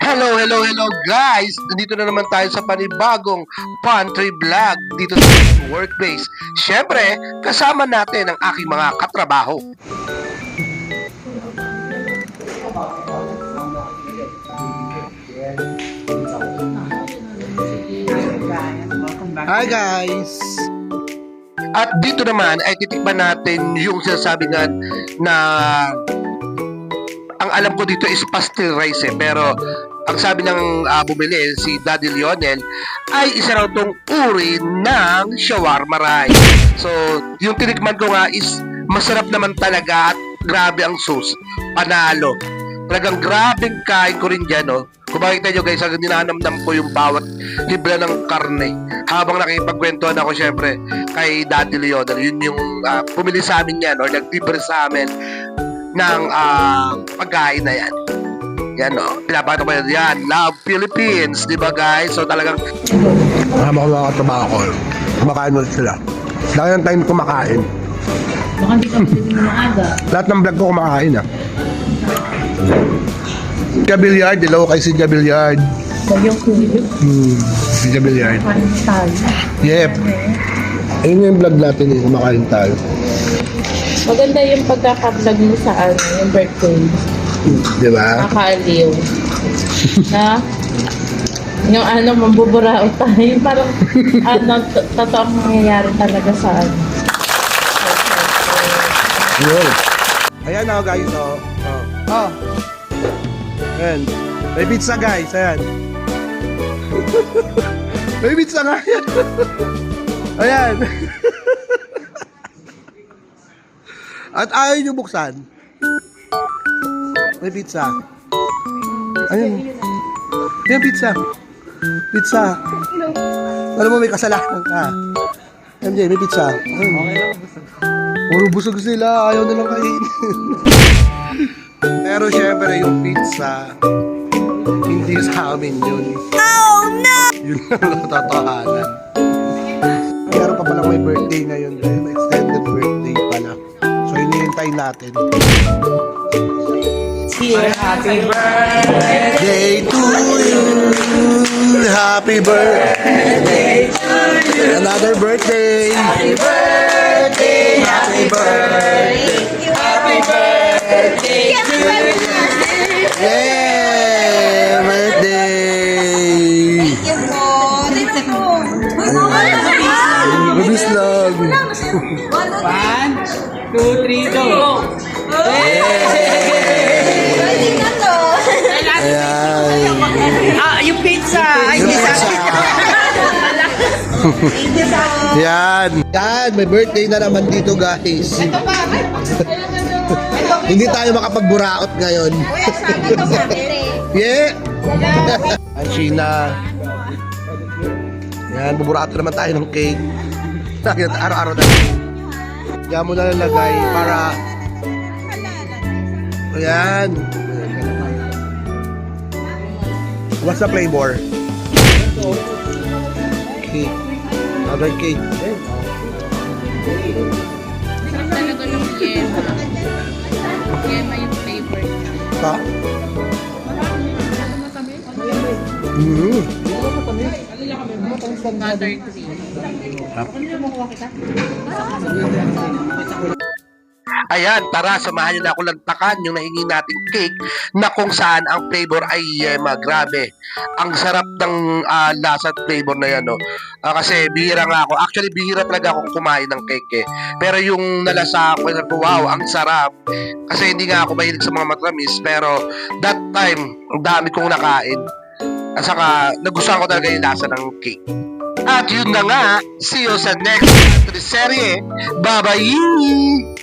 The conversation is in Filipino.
Hello, hello, hello guys! Nandito na naman tayo sa panibagong pantry vlog dito sa workplace. Siyempre, kasama natin ang aking mga katrabaho. Hi guys! At dito naman ay titikman natin yung sinasabi nga na ang alam ko dito is pastel rice pero ang sabi ng bumili si Daddy Lionel ay isa raw tong uri ng shawarma rice. So, yung tinikman ko nga is masarap naman talaga at grabe ang sauce. Panalo. Talagang grabeng kain ko rin dyan, no? Kung makikita nyo guys, hanggang ninanamnam ko yung bawat libra ng karne. Habang nakipagkwentuhan ako syempre kay Daddy Lionel. Yun yung pumili sa amin yan or nag-libre sa amin ng pagkain na yan. Yan, no? Pinapakita ko yan. Love Philippines, di ba guys? So talagang kasama ko mga katrabaho ko. Kumakain ulit sila. Laki ng time kumakain. Baka hindi ka pwede mo maaga. Lahat ng vlog ko kumakain Gabilyard, hello kay si Gabilyard. Bagyong kulo. Si Gabilyard. Kain tayo. Yep. Ayun yung vlog natin kumakain tayo. Maganda yung pagkaka-vlog mo sa yung birthday. Di ba? Nakakaaliw. Na? Yung mambuburaot tayo. Parang, totoong nangyayari talaga sa Yun. Ayan ako guys, Ayan. May pizza guys, ayan. May pizza nga yan. Ayan. At ayaw nyo buksan. May pizza. Ayan. Ayan pizza. Pizza. Alam mo may kasalanan ka. MJ, may pizza. Ayan. Puro busog sila, ayaw nilang kainin. Pero syempre yung pizza, hindi sa amin yun. Oh no! Yun lang tatahanan. Meron pa palang may birthday ngayon, may extended birthday pala. So hinihintay natin. Here, happy birthday to you. Happy birthday to you. Another birthday. Happy birthday, happy birthday, happy birthday to you. Yeah, birthday. Mabilis lang. 1, 2, 3, go! Ayan. Yung pizza! Yung pizza. Yan. Yan, may birthday na naman dito guys. Hindi tayo makapagburaot ngayon. Yeah. Ang Sheena. Yan, buburaot naman tayo ng cake. Araw-araw na. Diyan mo na lalagay para ayan. What's the flavor? Cake. Other cake. Talaga ng yema. Yema yung flavor niya. Pa. Mm-hmm. Buttercream. Ayan, tara, samahan niyo na ako lantakan yung nahingi nating cake na kung saan ang flavor ay yema. Grabe. Ang sarap ng lasa at flavor na yan, no? Kasi bihira nga ako. Actually, bihira talaga akong kumain ng cake, eh. Pero yung nalasa ko, wow, ang sarap. Kasi hindi nga ako mahilig sa mga matamis. Pero that time, ang dami kong nakain. At saka, nagustuhan ko talaga yung lasa ng cake. At yun na nga, see you sa next serye. Bye-bye!